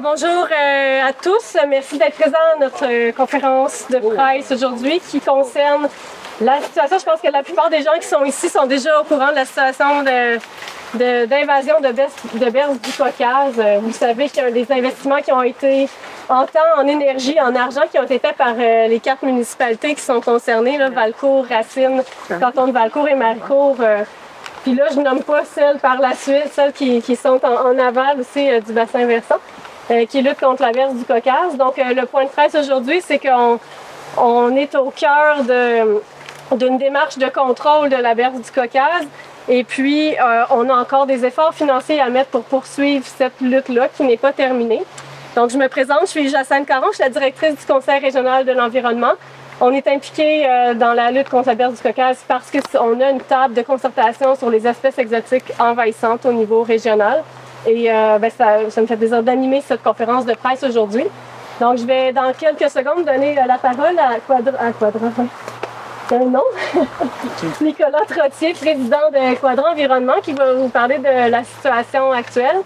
Bonjour à tous. Merci d'être présents à notre conférence de presse aujourd'hui qui concerne la situation. Je pense que la plupart des gens qui sont ici sont déjà au courant de la situation d'invasion de berges du Caucase. Vous savez qu'il y a des investissements qui ont été en temps, en énergie, en argent, qui ont été faits par les 4 municipalités qui sont concernées, là, Valcourt, Racine, canton de Valcourt et Maricourt. Puis là, je ne nomme pas celles par la suite, celles qui sont en aval aussi du bassin versant, qui luttent contre la berge du Caucase. Donc, le point de presse aujourd'hui, c'est qu'on est au cœur d'une démarche de contrôle de la berge du Caucase. Et puis, on a encore des efforts financiers à mettre pour poursuivre cette lutte-là qui n'est pas terminée. Donc, je me présente, je suis Jacinthe Caron, je suis la directrice du Conseil régional de l'environnement. On est impliqué dans la lutte contre la berge du Caucase parce qu'on a une table de concertation sur les espèces exotiques envahissantes au niveau régional. Et ça me fait plaisir d'animer cette conférence de presse aujourd'hui. Donc, je vais dans quelques secondes donner la parole à Nicolas Trottier, président de Quadrant Environnement, qui va vous parler de la situation actuelle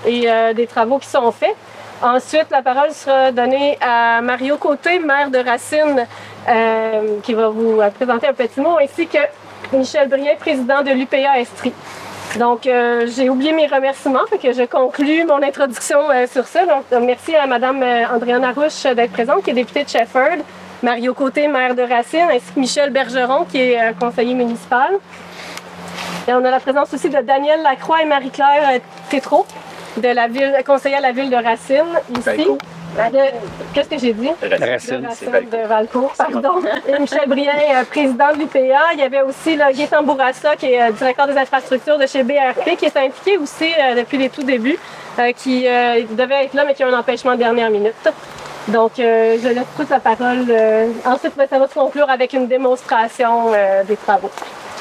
et des travaux qui sont faits. Ensuite, la parole sera donnée à Mario Côté, maire de Racine, qui va vous présenter un petit mot, ainsi que Michel Brien, président de l'UPA Estrie. Donc, j'ai oublié mes remerciements, fait que je conclue mon introduction sur ça. Donc, merci à Mme Andréane Arouche d'être présente, qui est députée de Shefford, Mario Côté, maire de Racine, ainsi que Michel Bergeron, qui est conseiller municipal. Et on a la présence aussi de Daniel Lacroix et Marie-Claire Tétrault, de la ville, conseillère à la ville de Racine, ici. Qu'est-ce que j'ai dit? Racine, de Valcourt, pardon. Et Michel Brien, président de l'UPA. Il y avait aussi Gaétan Bourassa, qui est directeur des infrastructures de chez BRP, qui est impliqué aussi depuis les tout débuts, qui devait être là, mais qui a un empêchement de dernière minute. Donc, je laisse toute la parole. Ensuite, ça va se conclure avec une démonstration des travaux.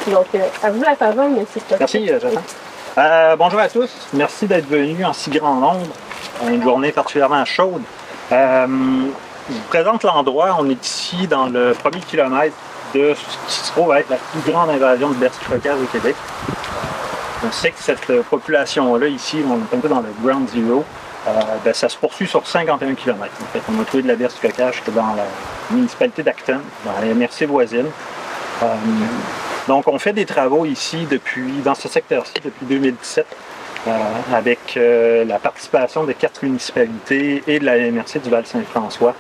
Donc, à vous la parole, monsieur. Merci, Jonathan. Bonjour à tous. Merci d'être venus en si grand nombre. Une journée particulièrement chaude. Je vous présente l'endroit. On est ici dans le premier kilomètre de ce qui se trouve être la plus grande invasion de berge du Caucase au Québec. On sait que cette population-là, ici, on est un peu dans le ground zero. Ça se poursuit sur 51 km. En fait, on a trouvé de la berge du Caucase dans la municipalité d'Acton, dans la MRC voisine. Donc, on fait des travaux ici dans ce secteur-ci depuis 2017 avec la participation de 4 municipalités et de la MRC du Val-Saint-François.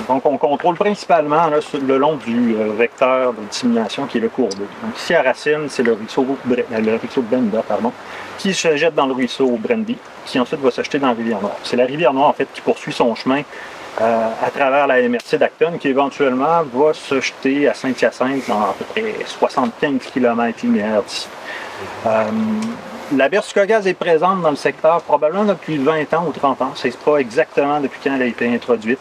Donc, on contrôle principalement là, le long du vecteur de dissémination qui est le cours d'eau. Donc, ici à Racine, c'est le ruisseau Brenda, qui se jette dans le ruisseau Brandy, qui ensuite va se jeter dans la Rivière-Noire. C'est la Rivière-Noire, en fait, qui poursuit son chemin à travers la MRC d'Acton, qui éventuellement va se jeter à Saint-Hyacinthe dans à peu près 75 km linéaires d'ici. La berge du Caucase est présente dans le secteur probablement depuis 20 ans ou 30 ans. On ne sait pas exactement depuis quand elle a été introduite.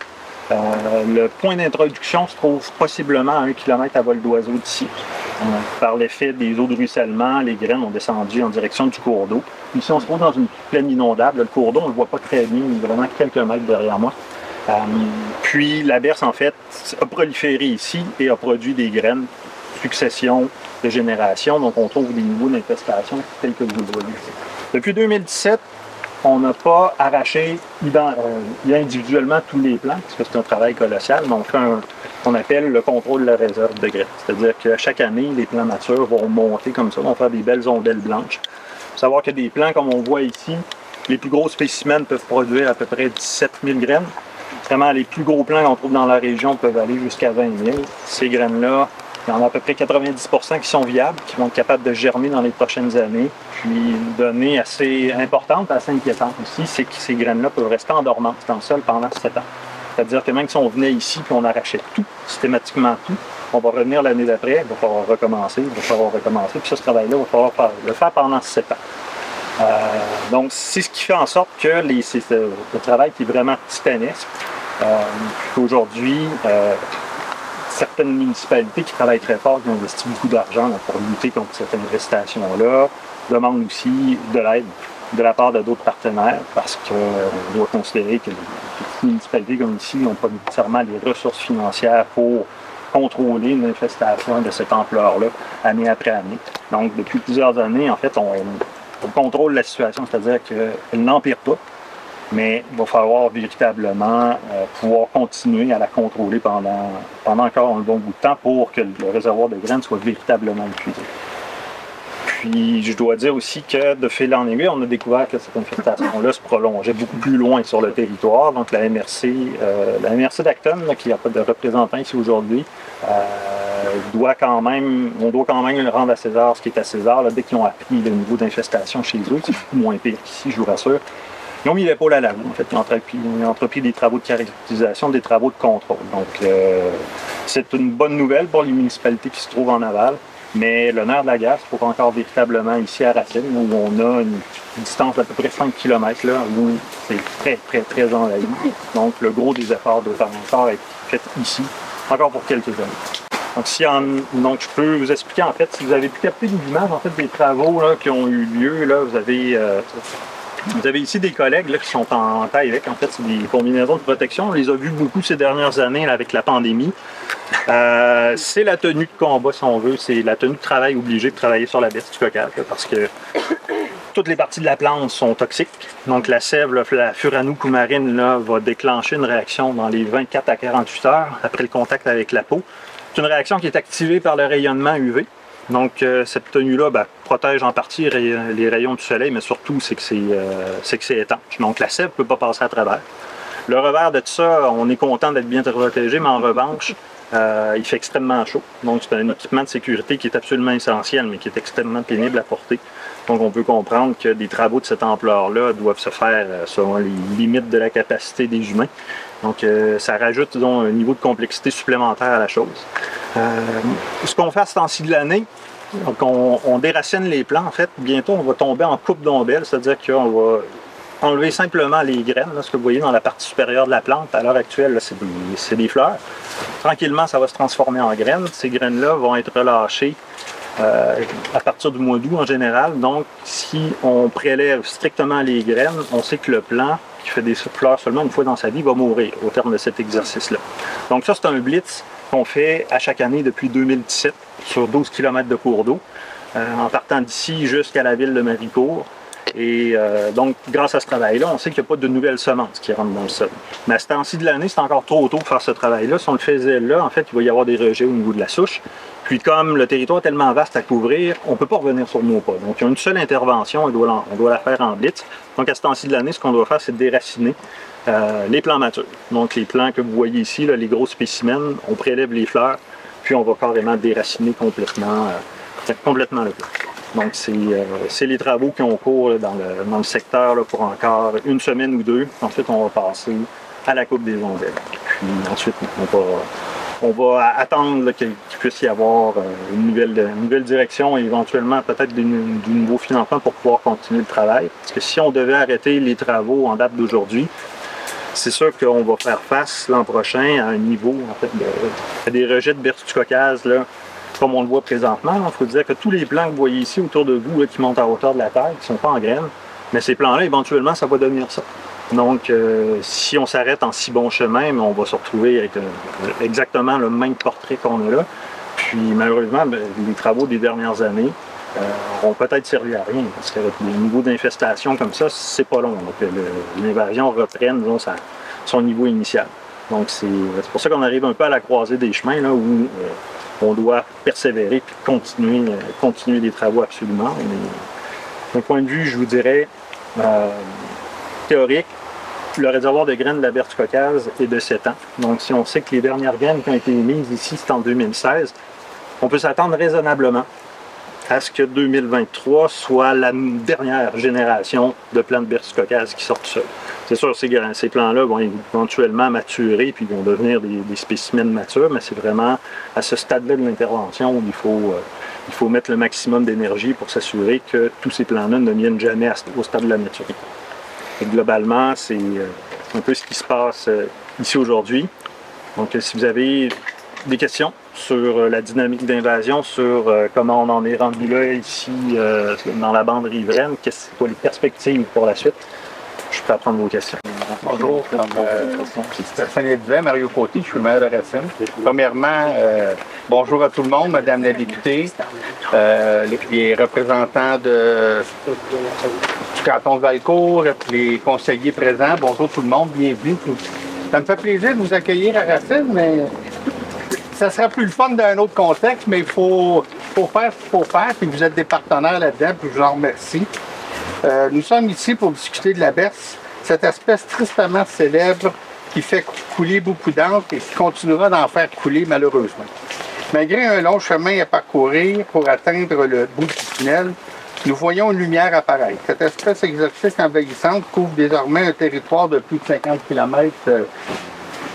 Le point d'introduction se trouve possiblement à 1 km à vol d'oiseau d'ici. Par l'effet des eaux de ruissellement, les graines ont descendu en direction du cours d'eau. Ici, on se trouve dans une plaine inondable. Le cours d'eau, on ne le voit pas très bien, il est vraiment quelques mètres derrière moi. Puis la berce, en fait, a proliféré ici et a produit des graines, succession de générations. Donc, on trouve des niveaux d'infestation tels que vous le voyez. Depuis 2017, on n'a pas arraché individuellement tous les plants, parce que c'est un travail colossal, mais on fait qu'on appelle le contrôle de la réserve de graines. C'est-à-dire que chaque année, les plants matures vont monter comme ça, vont faire des belles ondelles blanches. Il faut savoir que des plants, comme on voit ici, les plus gros spécimens peuvent produire à peu près 17 000 graines. Vraiment, les plus gros plants qu'on trouve dans la région peuvent aller jusqu'à 20 000. Ces graines-là, il y en a à peu près 90 % qui sont viables, qui vont être capables de germer dans les prochaines années. Puis une donnée assez importante, assez inquiétante aussi, c'est que ces graines-là peuvent rester en dormance dans le sol pendant 7 ans. C'est-à-dire que même si on venait ici et on arrachait tout, systématiquement tout, on va revenir l'année d'après, il va falloir recommencer, puis ce travail-là, il va falloir le faire pendant 7 ans. Donc, c'est ce qui fait en sorte que c'est le travail qui est vraiment titanesque. Aujourd'hui, certaines municipalités qui travaillent très fort, qui ont investi beaucoup d'argent pour lutter contre cette infestation-là, demandent aussi de l'aide de la part de d'autres partenaires, parce qu'on doit considérer que les petites municipalités comme ici n'ont pas nécessairement les ressources financières pour contrôler une infestation de cette ampleur-là, année après année. Donc, depuis plusieurs années, en fait, on contrôle la situation, c'est-à-dire qu'elle n'empire pas. mais il va falloir véritablement pouvoir continuer à la contrôler pendant encore un bon bout de temps pour que le réservoir de graines soit véritablement épuisé. Puis, je dois dire aussi que de fil en aiguille, on a découvert que cette infestation-là se prolongeait beaucoup plus loin sur le territoire. Donc, la MRC d'Acton, qui n'a pas de représentant ici aujourd'hui, on doit quand même le rendre à César ce qui est à César. Là, dès qu'ils ont appris le niveau d'infestation chez eux, c'est beaucoup moins pire qu'ici, je vous rassure. Ils ont mis l'épaule à la roue. En fait, ils ont entrepris des travaux de caractérisation, des travaux de contrôle. Donc, c'est une bonne nouvelle pour les municipalités qui se trouvent en aval. Mais le nerf de la guerre se trouve encore véritablement ici à Racine, où on a une distance d'à peu près 5 km, là, où c'est très, très, très envahi. Donc, le gros des efforts doit encore être fait ici, encore pour quelques années. Donc, je peux vous expliquer, en fait, si vous avez pu capter une image, en fait, des travaux là, qui ont eu lieu, là, vous avez ici des collègues là, qui sont en taille avec, en fait, c'est des combinaisons de protection. On les a vus beaucoup ces dernières années là, avec la pandémie. C'est la tenue de combat, si on veut, c'est la tenue de travail obligée de travailler sur la berce du Caucase, là, parce que toutes les parties de la plante sont toxiques. Donc la sève, là, la furanocoumarine, là, va déclencher une réaction dans les 24 à 48 heures après le contact avec la peau. C'est une réaction qui est activée par le rayonnement UV. Donc, cette tenue-là protège en partie les rayons du soleil, mais surtout, c'est que c'est étanche. Donc, la sève ne peut pas passer à travers. Le revers de tout ça, on est content d'être bien protégé, mais en revanche, il fait extrêmement chaud. Donc, c'est un équipement de sécurité qui est absolument essentiel, mais qui est extrêmement pénible à porter. Donc, on peut comprendre que des travaux de cette ampleur-là doivent se faire selon les limites de la capacité des humains. Donc, ça rajoute, disons, un niveau de complexité supplémentaire à la chose. Ce qu'on fait à ce temps-ci de l'année, on déracine les plants. En fait, bientôt, on va tomber en coupe d'ombelle, c'est-à-dire qu'on va enlever simplement les graines. Là, ce que vous voyez dans la partie supérieure de la plante, à l'heure actuelle, c'est des fleurs. Tranquillement, ça va se transformer en graines. Ces graines-là vont être relâchées à partir du mois d'août en général. Donc, si on prélève strictement les graines, on sait que le plant qui fait des fleurs seulement une fois dans sa vie va mourir au terme de cet exercice-là. Donc ça, c'est un blitz qu'on fait à chaque année depuis 2017 sur 12 km de cours d'eau, en partant d'ici jusqu'à la ville de Maricourt. Et donc, grâce à ce travail-là, on sait qu'il n'y a pas de nouvelles semences qui rentrent dans le sol. Mais à ce temps-ci de l'année, c'est encore trop tôt pour faire ce travail-là. Si on le faisait là, en fait, il va y avoir des rejets au niveau de la souche. Puis comme le territoire est tellement vaste à couvrir, on ne peut pas revenir sur nos pas. Donc, il y a une seule intervention, on doit la faire en blitz. Donc, à ce temps-ci de l'année, ce qu'on doit faire, c'est déraciner les plants matures. Donc, les plants que vous voyez ici, là, les gros spécimens, on prélève les fleurs, puis on va carrément déraciner complètement le plant. Donc, c'est les travaux qui ont cours là, dans le secteur là, pour encore une semaine ou deux. Ensuite, on va passer à la coupe des ombelles. Puis ensuite, on va attendre qu'il puisse y avoir une nouvelle direction et éventuellement peut-être du nouveau financement pour pouvoir continuer le travail. Parce que si on devait arrêter les travaux en date d'aujourd'hui, c'est sûr qu'on va faire face l'an prochain à un niveau en fait, des rejets de berce du Caucase, là, comme on le voit présentement. Il faut dire que tous les plants que vous voyez ici autour de vous, là, qui montent à hauteur de la terre, qui ne sont pas en graines, mais ces plants-là, éventuellement, ça va devenir ça. Donc, si on s'arrête en si bon chemin, on va se retrouver avec exactement le même portrait qu'on a là. Puis, malheureusement, les travaux des dernières années ont peut-être servi à rien, parce qu'avec des niveaux d'infestation comme ça, c'est pas long. Donc, l'invasion reprenne, disons, son niveau initial. Donc, c'est pour ça qu'on arrive un peu à la croisée des chemins, là, où on doit persévérer et continuer les travaux absolument. D'un point de vue, je vous dirais, théorique, le réservoir de graines de la berce du Caucase est de 7 ans. Donc, si on sait que les dernières graines qui ont été émises ici, c'est en 2016, on peut s'attendre raisonnablement à ce que 2023 soit la dernière génération de plants de berce du Caucase qui sortent seuls. C'est sûr, ces plants-là vont éventuellement maturer puis vont devenir des spécimens matures, mais c'est vraiment à ce stade-là de l'intervention où il faut mettre le maximum d'énergie pour s'assurer que tous ces plants-là ne viennent jamais au stade de la maturité. Et globalement, c'est un peu ce qui se passe ici aujourd'hui. Donc, si vous avez des questions sur la dynamique d'invasion, sur comment on en est rendu là ici dans la bande riveraine, quelles sont les perspectives pour la suite, je peux prendre vos questions. Bonjour, comme Stéphanie disait, Mario Côté, je suis le maire de Racine. Premièrement, bonjour à tout le monde, Madame la députée, les représentants du canton de Valcourt, les conseillers présents, bonjour tout le monde, bienvenue. Ça me fait plaisir de vous accueillir à Racine, mais ça sera plus le fun dans un autre contexte, mais il faut faire ce qu'il faut faire, puis vous êtes des partenaires là-dedans, puis je vous en remercie. Nous sommes ici pour discuter de la Berce, cette espèce tristement célèbre qui fait couler beaucoup d'encre et qui continuera d'en faire couler malheureusement. Malgré un long chemin à parcourir pour atteindre le bout du tunnel, nous voyons une lumière apparaître. Cette espèce exotique envahissante couvre désormais un territoire de plus de 50 km,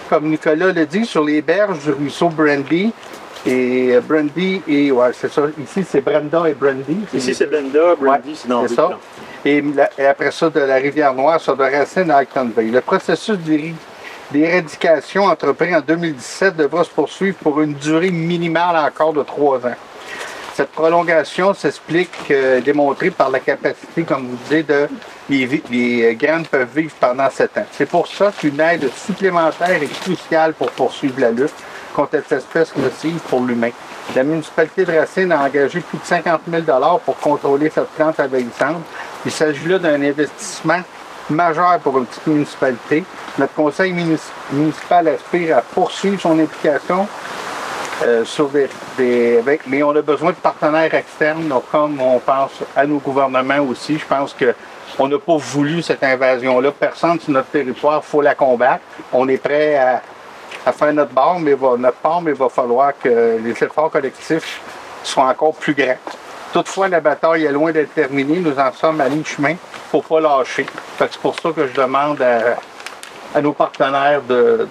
comme Nicolas l'a dit, sur les berges du ruisseau Brandy. Et Brandy, ouais, c'est ça, ici c'est Brenda et Brandy. Ici c'est Brenda, Brandy, ouais, c'est dans le ça. Et après ça, de la Rivière-Noire, ça de Racine à Actonville. Le processus d'éradication entrepris en 2017 devra se poursuivre pour une durée minimale encore de 3 ans. Cette prolongation s'explique démontrée par la capacité, comme vous disiez, les graines peuvent vivre pendant 7 ans. C'est pour ça qu'une aide supplémentaire est cruciale pour poursuivre la lutte contre cette espèce nocive pour l'humain. La municipalité de Racine a engagé plus de 50 000 $ pour contrôler cette plante envahissante. Il s'agit là d'un investissement majeur pour une petite municipalité. Notre conseil municipal aspire à poursuivre son implication mais on a besoin de partenaires externes, donc comme on pense à nos gouvernements aussi. Je pense qu'on n'a pas voulu cette invasion-là. Personne sur notre territoire, il faut la combattre. On est prêt à faire notre part, mais il va falloir que les efforts collectifs soient encore plus grands. Toutefois, la bataille est loin d'être terminée. Nous en sommes à mi-chemin. Il ne faut pas lâcher. C'est pour ça que je demande à nos partenaires de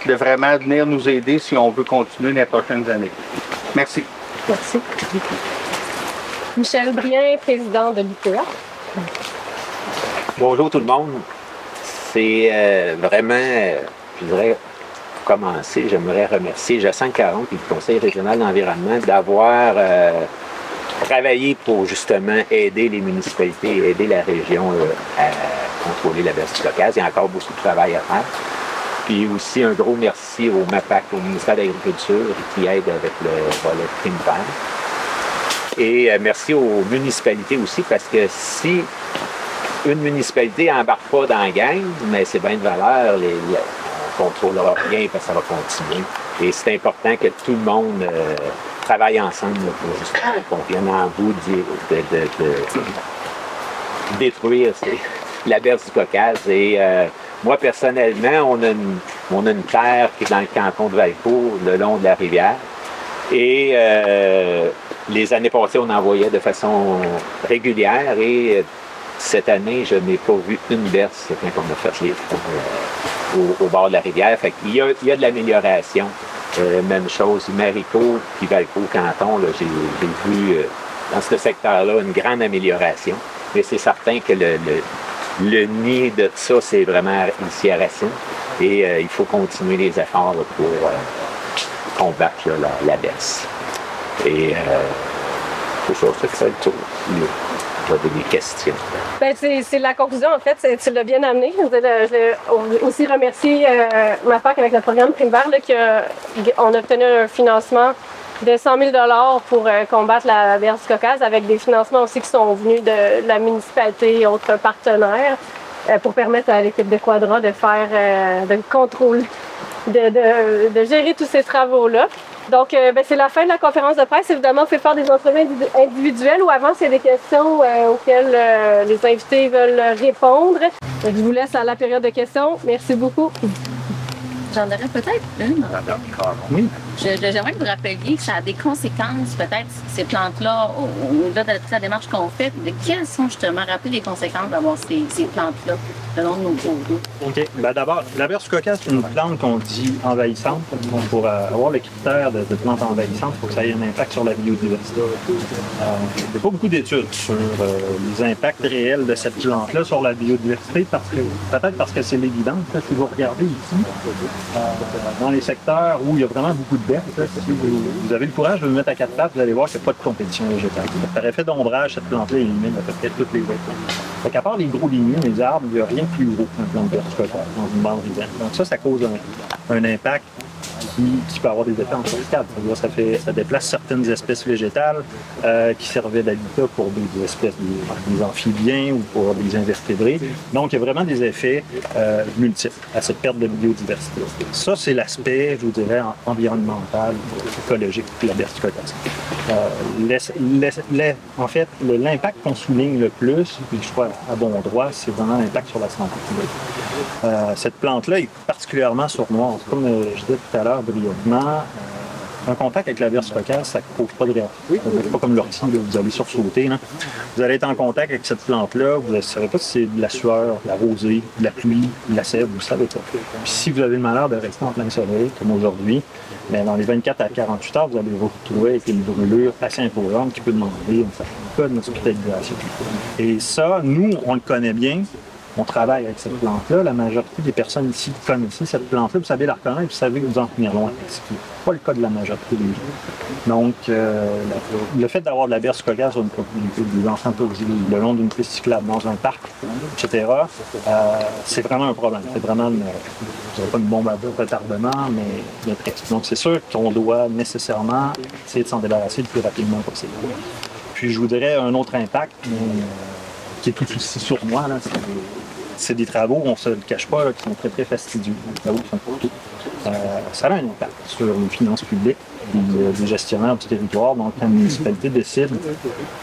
vraiment venir nous aider si on veut continuer dans les prochaines années. Merci. Merci. Michel Brien, président de l'IPA. Bonjour tout le monde. C'est vraiment, je dirais, pour commencer, j'aimerais remercier Jacinthe Caron et le Conseil régional d'environnement d'avoir travaillé pour justement aider les municipalités, aider la région à contrôler la berce du Caucase. Il y a encore beaucoup de travail à faire. Puis aussi un gros merci au MAPAC, au ministère de l'Agriculture, qui aide avec le volet primaire. Et merci aux municipalités aussi, parce que si une municipalité n'embarque pas dans la gang, mais c'est bien de valeur, on ne contrôlera rien parce que ça va continuer. Et c'est important que tout le monde travaille ensemble pour justement qu'on vienne en bout de détruire la berce du Caucase. Et moi, personnellement, on a une terre qui est dans le canton de Valcourt, le long de la rivière. Et les années passées, on en voyait de façon régulière. Et cette année, je n'ai pas vu une berce quand on a fait les fonds au bord de la rivière. Fait qu'il y a de l'amélioration. Même chose, Maricourt puis Valcourt canton, j'ai vu dans ce secteur-là une grande amélioration. Mais c'est certain que le nid de ça, c'est vraiment ici à Racine. Et il faut continuer les efforts pour combattre la berce. Et c'est ça qui fait le tour. Je vais donner des questions. Ben, c'est la conclusion, en fait. Tu l'as bien amené. Je vais aussi remercier MAPAC avec le programme primaire qu'on a obtenu un financement de 100 000 $ pour combattre la berce du Caucase, avec des financements aussi qui sont venus de la municipalité et autres partenaires pour permettre à l'équipe de Quadra de faire de contrôle, de gérer tous ces travaux-là. Donc, c'est la fin de la conférence de presse. Évidemment, on fait faire des entrevues individuelles ou avant, c'est des questions auxquelles les invités veulent répondre. Donc, je vous laisse à la période de questions. Merci beaucoup. J'en aurais peut-être une. Oui. J'aimerais que vous rappeliez que ça a des conséquences, peut-être, ces plantes-là, au-delà de la démarche qu'on fait. De quelles sont justement, rappelez les conséquences d'avoir ces plantes-là le long de nos cours d'eau? OK. Ben d'abord, la berce du Caucase, c'est une plante qu'on dit envahissante. Donc, pour avoir le critère de plante envahissante, il faut que ça ait un impact sur la biodiversité. Il n'y a pas beaucoup d'études sur les impacts réels de cette plante-là sur la biodiversité, peut-être parce que c'est l'évidence. Si vous regardez ici, dans les secteurs où il y a vraiment beaucoup de berces, si vous avez le courage de le mettre à 4 pattes, vous allez voir qu'il n'y a pas de compétition végétale. Par effet d'ombrage, cette plante-là élimine à peu près toutes les autres plantes. Fait qu'à part les gros ligneux, les arbres, il n'y a rien de plus gros qu'un plant de versicolore dans une bande vivante. Donc ça cause un impact qui peut avoir des effets en cascade. Ça déplace certaines espèces végétales qui servaient d'habitat pour des espèces, des amphibiens ou pour des invertébrés. Donc, il y a vraiment des effets multiples à cette perte de biodiversité. Ça, c'est l'aspect, je vous dirais, environnemental, écologique de la versicolation. En fait, l'impact qu'on souligne le plus, puis je crois à bon droit, c'est vraiment l'impact sur la santé publique. Cette plante-là est particulièrement sournoise. Comme je disais tout à l'heure brièvement, un contact avec la versicolore, ça ne cause pas de réaction. C'est pas comme l'ortie, vous allez sursauter. Là. Vous allez être en contact avec cette plante-là, vous ne savez pas si c'est de la sueur, de la rosée, de la pluie, de la sève, vous ne savez pas. Puis si vous avez le malheur de rester en plein soleil, comme aujourd'hui, bien, dans les 24 à 48 heures, vous allez vous retrouver avec une brûlure assez imposante qui peut demander un peu d'hospitalisation. Et ça, nous, on le connaît bien. On travaille avec cette plante-là. La majorité des personnes ici connaissent cette plante-là. Vous savez la reconnaître, vous savez vous en tenir loin. Ce qui n'est pas le cas de la majorité des gens. Donc, le fait d'avoir de la versicolore sur une propriété, des enfants touristes, le long d'une piste cyclable, dans un parc, etc., c'est vraiment un problème. C'est vraiment, vous n'avez pas une bombe à retardement, mais bien presque. Donc, c'est sûr qu'on doit nécessairement essayer de s'en débarrasser le plus rapidement possible. Puis, je vous dirais un autre impact, qui est tout aussi sournois, là, c'est des travaux, on ne se le cache pas, là, qui sont très, très fastidieux. Des travaux qui sont coûteux. Ça a un impact sur les finances publiques des gestionnaires du territoire. Donc, quand une municipalité décide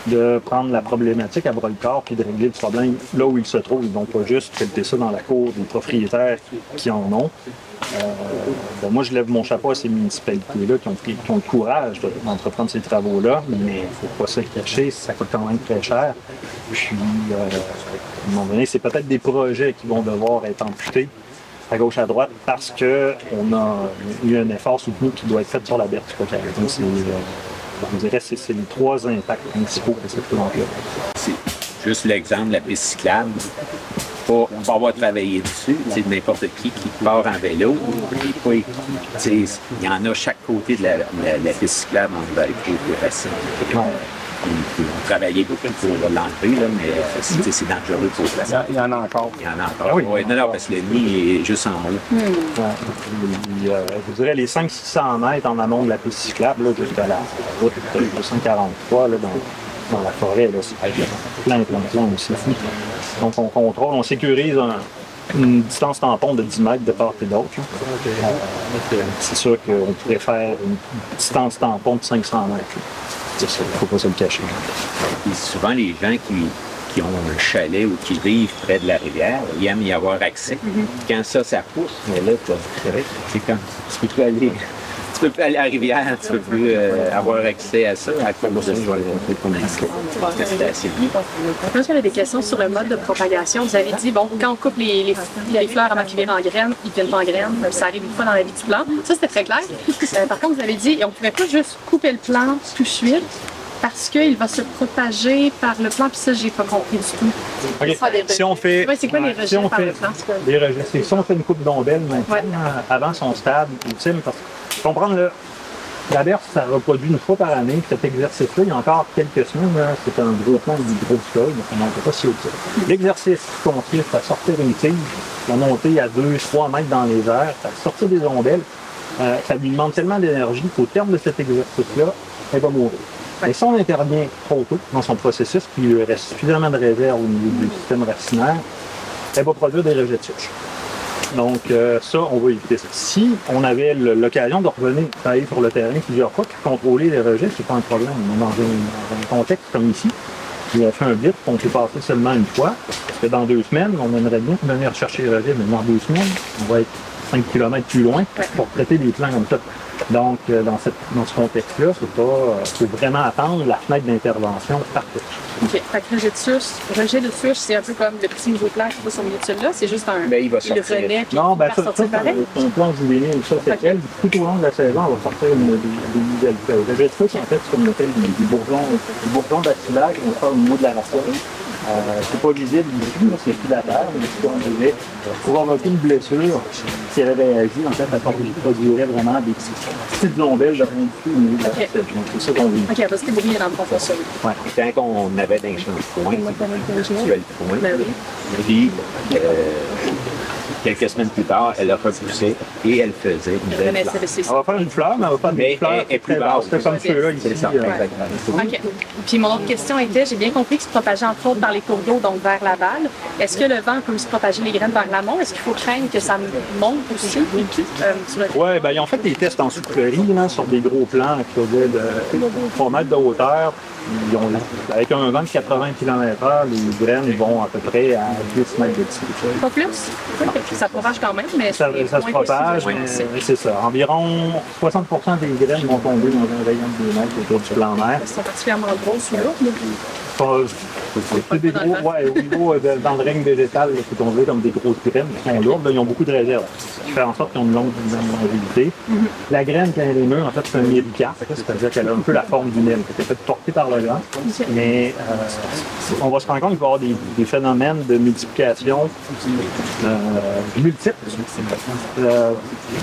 de prendre la problématique à bras-le-corps et de régler le problème là où il se trouve, ils ne vont pas juste traiter ça dans la cour des propriétaires qui en ont. Moi, je lève mon chapeau à ces municipalités-là qui ont le courage d'entreprendre ces travaux-là, mais il ne faut pas se cacher, ça coûte quand même très cher. Puis, à un moment donné, c'est peut-être des projets qui vont devoir être amputés à gauche, à droite, parce qu'on a eu un effort soutenu qui doit être fait sur la versicolore. Donc, je dirais que c'est les trois impacts principaux de cette plante-là. C'est juste l'exemple de la piste cyclable. On va avoir travaillé dessus, c'est n'importe qui part en vélo. Oui, il y en a chaque côté de la piste cyclable en Valcourt et Racine. On travaillait beaucoup pour l'enlever, mais c'est dangereux pour la. Il y en a encore. Il y en a encore. Ah oui. Ouais, non, parce que le nid est juste en haut. Je dirais les 500-600 mètres en amont de la piste cyclable, là, jusqu'à la route 243, là, dans la forêt, là, c'est plein aussi. Donc on contrôle, on sécurise une distance tampon de 10 mètres de part et d'autre. C'est sûr qu'on pourrait faire une distance tampon de 500 mètres. Il ne faut pas se le cacher. Et souvent, les gens qui ont un chalet ou qui vivent près de la rivière, ils aiment y avoir accès. Quand ça pousse, mais là, c'est comme tu peux plus aller à la rivière, tu peux plus avoir accès à ça. À cause de ça, je vais aller montrer ton inscrit. Je pense qu'il y avait des questions sur le mode de propagation. Vous avez dit, bon, quand on coupe les fleurs avant qu'ils viennent en graines, ils ne viennent pas en graines. Ça arrive une fois dans la vie du plant. Ça, c'était très clair. Par contre, vous avez dit, on ne pouvait pas juste couper le plant tout de suite parce qu'il va se propager par le plant. Puis ça, j'ai pas compris du tout. Okay. Si on fait, c'est quoi les rejets par le plant? Les rejets, si on fait une coupe d'ombelle maintenant, avant son stade ultime, parce que comprendre là, la berce, ça reproduit une fois par année. Cet exercice-là, il y a encore quelques semaines, c'est un gros plan du gros sol, donc on n'en pas si haut. L'exercice consiste à sortir une tige, la monter à 2-3 mètres dans les airs, à sortir des ombelles. Ça lui demande tellement d'énergie qu'au terme de cet exercice-là, elle va mourir. Et si on intervient trop tôt dans son processus, puis il lui reste suffisamment de réserve au niveau du système racinaire, elle va produire des rejets de souche. Donc ça, on va éviter ça. Si on avait l'occasion de revenir travailler sur le terrain plusieurs fois, puis contrôler les rejets, c'est pas un problème. Dans un contexte comme ici, on fait un bit, on peut passer seulement une fois, parce que dans 2 semaines, on aimerait bien venir chercher les rejets, mais dans 2 semaines, on va être 5 km plus loin pour traiter des plants comme ça. Donc, dans ce contexte-là, faut vraiment attendre la fenêtre d'intervention parfaite. OK. Fait que rejet de souche, c'est un peu comme le petit nouveau plant qui va sur le milieu de celui-là. C'est juste un. Il va sortir. Le renaît, puis non, il va sortir pareil. Un plan juvénile, ça, c'est elle. Tout au long de la saison, on va sortir des nouvelles feuilles. Le rejet de souche, en fait, c'est comme on appelle des bourgeons d'affilage qui vont faire au niveau de la racine. C'est pas visible ici, parce qu'il n'y a plus de la terre, mais si on devait provoquer une blessure, si elle avait réagi, en fait, elle produirait vraiment des petites ombelles de rien du tout au niveau de la tête. Donc c'est ça qu'on vit. OK, parce que vous voyez dans le profond ça. Tant qu'on avait d'un shampoing, tu as le point. Ben oui. Puis, quelques semaines plus tard, elle a repoussé et elle faisait une belle fleur. On va faire une fleur, mais on va faire Mais une fleur elle est plus basse. C'est comme ceux-là ici. C'est ça, exactement. OK. Puis mon autre question était, j'ai bien compris que se propageait entre autres par les cours d'eau, donc vers l'aval. Est-ce que le vent peut se propager les graines vers l'amont? Est-ce qu'il faut craindre que ça monte aussi? Sur le... Oui, ben, ils ont fait des tests en soufflerie là, sur des gros plans qui faisaient pas mal de hauteur. Avec un vent de 80 km/h, les graines vont à peu près à 10 mètres de dessus. Pas plus? OK. Ça propage quand même, mais Ça se propage, mais c'est ça. Environ 60% des graines vont tomber dans un rayon de 2 mètres autour du plan d'air. Elles sont particulièrement grosses ou lourdes. C'est des gros, ouais, au niveau dans le règne végétal, c'est tombé comme des grosses graines qui sont lourdes. Là, ils ont beaucoup de réserves. Ce qui fait en sorte qu'ils ont une longue longévité. La graine, quand elle est mûre, en fait, c'est un méricat. C'est-à-dire qu'elle a un peu la forme d'une aile. Elle est faite portée par le vent. Mais on va se rendre compte qu'il va y avoir des phénomènes de multiplication multiples.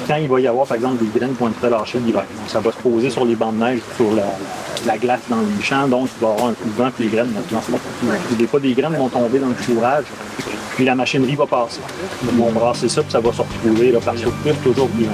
Quand il va y avoir, par exemple, des graines qui vont être relâchées l'hiver. Ça va se poser sur les bancs de neige, sur la glace dans les champs, donc il va y avoir un coup de vent, puis les graines vont transporter. Des fois, des graines vont tomber dans le fourrage, puis la machinerie va passer. Ils vont brasser ça, puis ça va se retrouver là, par surprise toujours plus loin.